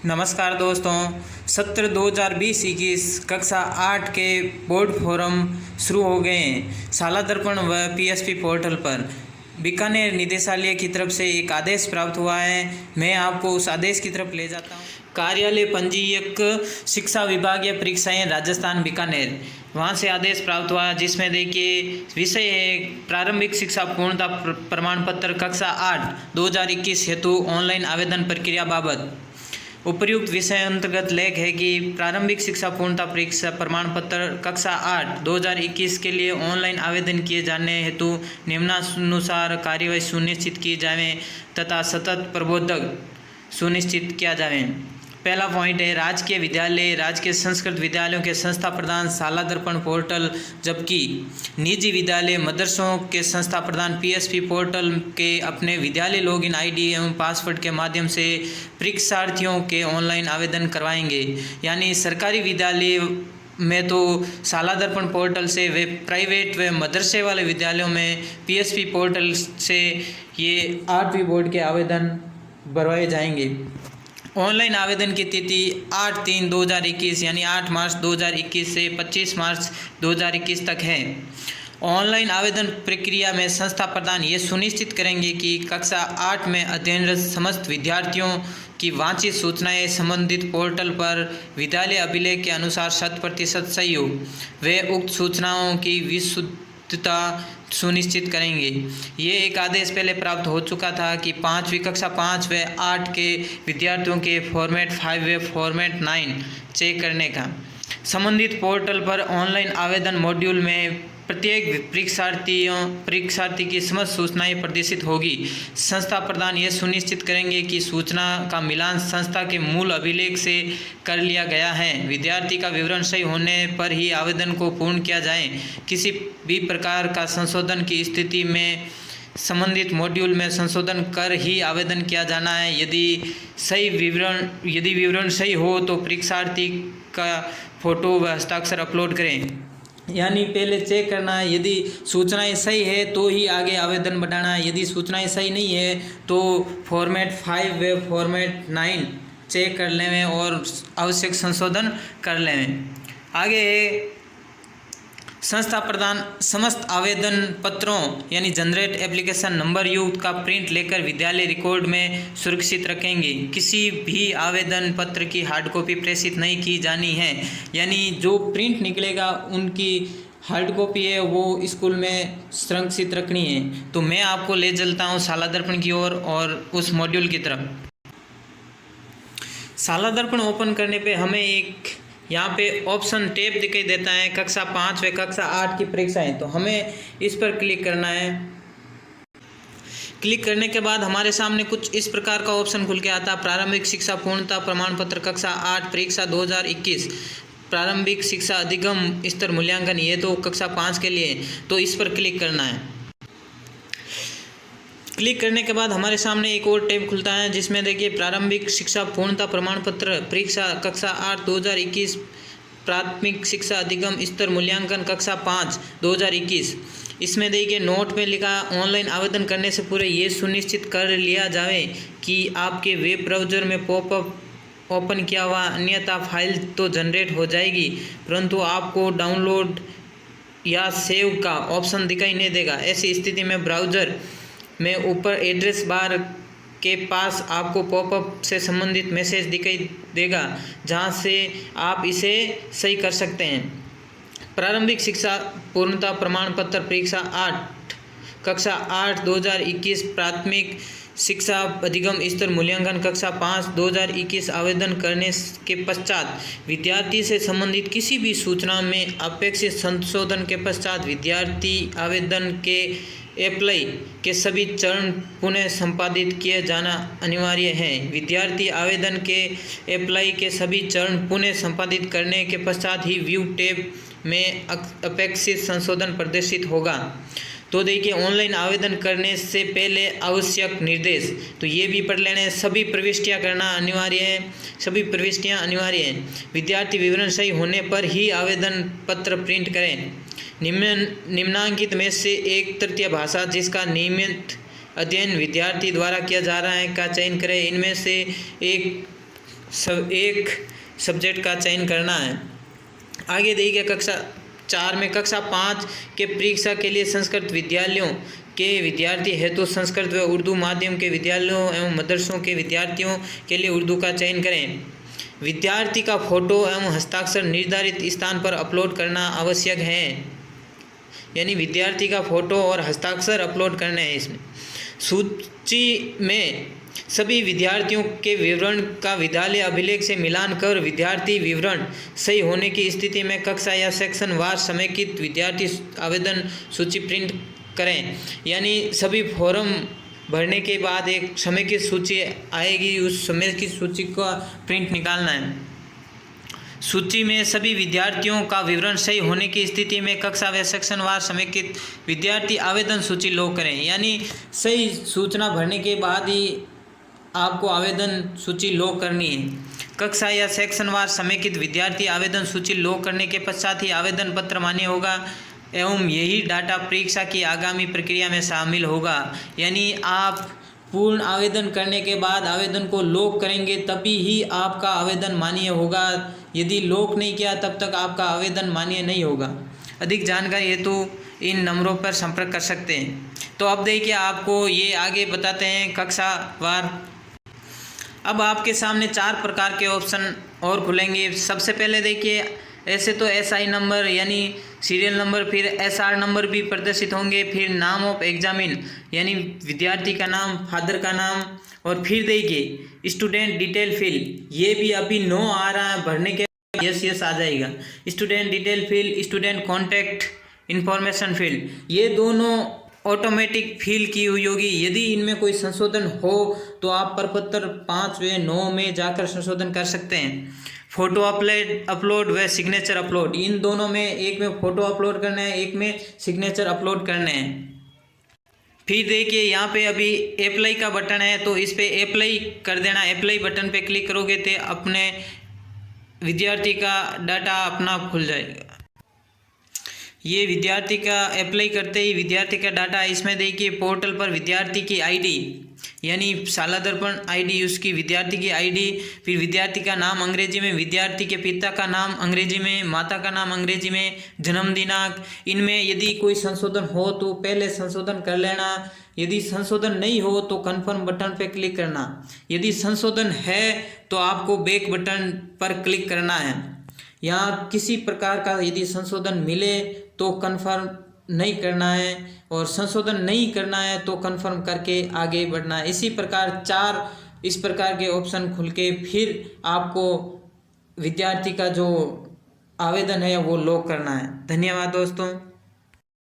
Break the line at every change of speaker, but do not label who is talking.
नमस्कार दोस्तों, सत्र 2020-21 कक्षा 8 के बोर्ड फोरम शुरू हो गए हैं। शाला दर्पण व पीएसपी पोर्टल पर बीकानेर निदेशालय की तरफ से एक आदेश प्राप्त हुआ है। मैं आपको उस आदेश की तरफ ले जाता हूँ। कार्यालय पंजीयक शिक्षा विभागीय परीक्षाएं राजस्थान बीकानेर, वहाँ से आदेश प्राप्त हुआ जिसमें देखिए विषय है प्रारंभिक शिक्षा पूर्णता प्रमाण पत्र कक्षा 8 2021 हेतु ऑनलाइन आवेदन प्रक्रिया बाबत। उपर्युक्त विषय अंतर्गत लेख है कि प्रारंभिक शिक्षा पूर्णता परीक्षा प्रमाण पत्र कक्षा 8 2021 के लिए ऑनलाइन आवेदन किए जाने हेतु निम्नानुसार कार्यवाही सुनिश्चित की जाए तथा सतत प्रबोधक सुनिश्चित किया जाए। पहला पॉइंट है राजकीय विद्यालय, राजकीय संस्कृत विद्यालयों के संस्था प्रधान शाला दर्पण पोर्टल, जबकि निजी विद्यालय मदरसों के संस्था प्रधान पीएसपी पोर्टल के अपने विद्यालय लॉगिन आईडी एवं पासवर्ड के माध्यम से परीक्षार्थियों के ऑनलाइन आवेदन करवाएंगे। यानी सरकारी विद्यालय में तो शाला दर्पण पोर्टल से, वे प्राइवेट व मदरसे वाले विद्यालयों में पीएसपी पोर्टल से ये 8वीं बोर्ड के आवेदन भरवाए जाएंगे। ऑनलाइन आवेदन की तिथि 8/3/2021 यानी 8 मार्च 2021 से 25 मार्च 2021 तक है। ऑनलाइन आवेदन प्रक्रिया में संस्था प्रधान ये सुनिश्चित करेंगे कि कक्षा 8 में अध्ययनरत समस्त विद्यार्थियों की वांछित सूचनाएं संबंधित पोर्टल पर विद्यालय अभिलेख के अनुसार 100% सही हो। वे उक्त सूचनाओं की विशुद्धता सुनिश्चित करेंगे। ये एक आदेश पहले प्राप्त हो चुका था कि 5वीं कक्षा 5 व 8 के विद्यार्थियों के फॉर्मेट 5 व फॉर्मेट 9 चेक करने का। संबंधित पोर्टल पर ऑनलाइन आवेदन मॉड्यूल में प्रत्येक परीक्षार्थी की समस्त सूचनाएं प्रदर्शित होगी। संस्था प्रधान ये सुनिश्चित करेंगे कि सूचना का मिलान संस्था के मूल अभिलेख से कर लिया गया है। विद्यार्थी का विवरण सही होने पर ही आवेदन को पूर्ण किया जाए। किसी भी प्रकार का संशोधन की स्थिति में संबंधित मॉड्यूल में संशोधन कर ही आवेदन किया जाना है। यदि विवरण सही हो तो परीक्षार्थी का फोटो व हस्ताक्षर अपलोड करें। यानी पहले चेक करना है, यदि सूचनाएं सही है तो ही आगे आवेदन बढ़ाना है। यदि सूचनाएं सही नहीं है तो फॉर्मेट 5 व फॉर्मेट 9 चेक कर लें और आवश्यक संशोधन कर लें। आगे है संस्था प्रधान समस्त आवेदन पत्रों यानी जनरेट एप्लीकेशन नंबर युक्त का प्रिंट लेकर विद्यालय रिकॉर्ड में सुरक्षित रखेंगे। किसी भी आवेदन पत्र की हार्ड कॉपी प्रेषित नहीं की जानी है। यानी जो प्रिंट निकलेगा उनकी हार्ड कॉपी है वो स्कूल में सुरक्षित रखनी है। तो मैं आपको ले चलता हूँ शाला दर्पण की ओर और उस मॉड्यूल की तरफ। शाला दर्पण ओपन करने पे हमें एक यहाँ पे ऑप्शन टैब दिखाई देता है कक्षा 5 व कक्षा 8 की परीक्षाएं। तो हमें इस पर क्लिक करना है। क्लिक करने के बाद हमारे सामने कुछ इस प्रकार का ऑप्शन खुल के आता है प्रारंभिक शिक्षा पूर्णता प्रमाण पत्र कक्षा 8 परीक्षा 2021 प्रारंभिक शिक्षा अधिगम स्तर मूल्यांकन। ये तो कक्षा 5 के लिए, तो इस पर क्लिक करना है। क्लिक करने के बाद हमारे सामने एक और टैब खुलता है जिसमें देखिए प्रारंभिक शिक्षा पूर्णता प्रमाण पत्र परीक्षा कक्षा 8 2021 प्राथमिक शिक्षा अधिगम स्तर मूल्यांकन कक्षा 5 2021। इसमें देखिए नोट में लिखा ऑनलाइन आवेदन करने से पूरे ये सुनिश्चित कर लिया जाए कि आपके वेब ब्राउज़र में पॉपअप ओपन किया हुआ, अन्यथा फाइल तो जनरेट हो जाएगी परंतु आपको डाउनलोड या सेव का ऑप्शन दिखाई नहीं देगा। ऐसी स्थिति में ब्राउज़र में ऊपर एड्रेस बार के पास आपको पॉपअप से संबंधित मैसेज दिखाई देगा जहां से आप इसे सही कर सकते हैं। प्रारंभिक शिक्षा पूर्णता प्रमाण पत्र परीक्षा 8 कक्षा 8 2021 प्राथमिक शिक्षा अधिगम स्तर मूल्यांकन कक्षा 5 2021 आवेदन करने के पश्चात विद्यार्थी से संबंधित किसी भी सूचना में अपेक्षित संशोधन के पश्चात विद्यार्थी आवेदन के अप्लाई के सभी चरण पुनः संपादित किए जाना अनिवार्य है। विद्यार्थी आवेदन के अप्लाई के सभी चरण पुनः संपादित करने के पश्चात ही व्यू टैब में अपेक्षित संशोधन प्रदर्शित होगा। तो देखिए ऑनलाइन आवेदन करने से पहले आवश्यक निर्देश तो ये भी पढ़ लेने। सभी प्रविष्टियां करना अनिवार्य है, सभी प्रविष्टियां अनिवार्य हैं। विद्यार्थी विवरण सही होने पर ही आवेदन पत्र प्रिंट करें। निम्नांकित में से एक तृतीय भाषा जिसका नियमित अध्ययन विद्यार्थी द्वारा किया जा रहा है का चयन करें। इनमें से एक सब एक सब्जेक्ट का चयन करना है। आगे देखिए कक्षा 4 में कक्षा 5 के परीक्षा के लिए संस्कृत विद्यालयों के विद्यार्थी हेतु संस्कृत व उर्दू माध्यम के विद्यालयों एवं मदरसों के विद्यार्थियों के लिए उर्दू का चयन करें। विद्यार्थी का फोटो एवं हस्ताक्षर निर्धारित स्थान पर अपलोड करना आवश्यक है, यानी विद्यार्थी का फोटो और हस्ताक्षर अपलोड करने हैं। इसमें सूची में सभी विद्यार्थियों के विवरण का विद्यालय अभिलेख से मिलान कर विद्यार्थी विवरण सही होने की स्थिति में कक्षा या सेक्शन वार समेकित विद्यार्थी आवेदन सूची प्रिंट करें। यानी सभी फॉर्म भरने के बाद एक समेकित सूची आएगी, उस समेकित सूची का प्रिंट निकालना है। सूची में सभी विद्यार्थियों का विवरण सही होने की स्थिति में कक्षा व सेक्शन वार समेकित विद्यार्थी आवेदन सूची लॉक करें। यानी सही सूचना भरने के बाद ही आपको आवेदन सूची लॉक करनी है। कक्षा या सेक्शन वार समेकित विद्यार्थी आवेदन सूची लॉक करने के पश्चात ही आवेदन पत्र मान्य होगा एवं यही डाटा परीक्षा की आगामी प्रक्रिया में शामिल होगा। यानी आप पूर्ण आवेदन करने के बाद आवेदन को लॉक करेंगे तभी ही आपका आवेदन मान्य होगा। यदि लॉक नहीं किया तब तक आपका आवेदन मान्य नहीं होगा। अधिक जानकारी हेतु इन नंबरों पर संपर्क कर सकते हैं। तो अब देखिए आपको ये आगे बताते हैं कक्षा वार। अब आपके सामने 4 प्रकार के ऑप्शन और खुलेंगे। सबसे पहले देखिए ऐसे तो SI नंबर यानी सीरियल नंबर, फिर SR नंबर भी प्रदर्शित होंगे, फिर नाम ऑफ एग्जामिन यानी विद्यार्थी का नाम, फादर का नाम, और फिर देखिए स्टूडेंट डिटेल फील्ड, ये भी अभी 9 आ रहा है, भरने के यस आ जाएगा। Student detail field, student contact information field, ये दोनों ऑटोमेटिक फिल की हुई होगी। यदि इनमें कोई संशोधन हो तो आप प्रपत्र 5 व 9 में जाकर संशोधन कर सकते हैं। फ़ोटो अपलोड व सिग्नेचर अपलोड, इन दोनों में एक में फ़ोटो अपलोड करना है, एक में सिग्नेचर अपलोड करने हैं। फिर देखिए यहाँ पे अभी अप्लाई का बटन है, तो इस पे अप्लाई कर देना। अप्लाई बटन पे क्लिक करोगे तो अपने विद्यार्थी का डाटा अपना खुल जाएगा। ये विद्यार्थी का अप्लाई करते ही विद्यार्थी का डाटा, इसमें देखिए पोर्टल पर विद्यार्थी की आईडी यानी शाला दर्पण आईडी, उसकी विद्यार्थी की आईडी, फिर विद्यार्थी का नाम अंग्रेजी में, विद्यार्थी के पिता का नाम अंग्रेजी में, माता का नाम अंग्रेजी में, जन्म दिनांक। इनमें यदि कोई संशोधन हो तो पहले संशोधन कर लेना। यदि संशोधन नहीं हो तो कन्फर्म बटन पर क्लिक करना। यदि संशोधन है तो आपको बैक बटन पर क्लिक करना है। यहाँ किसी प्रकार का यदि संशोधन मिले तो कन्फर्म नहीं करना है, और संशोधन नहीं करना है तो कन्फर्म करके आगे बढ़ना है। इसी प्रकार 4 इस प्रकार के ऑप्शन खुल के फिर आपको विद्यार्थी का जो आवेदन है वो लॉक करना है। धन्यवाद दोस्तों।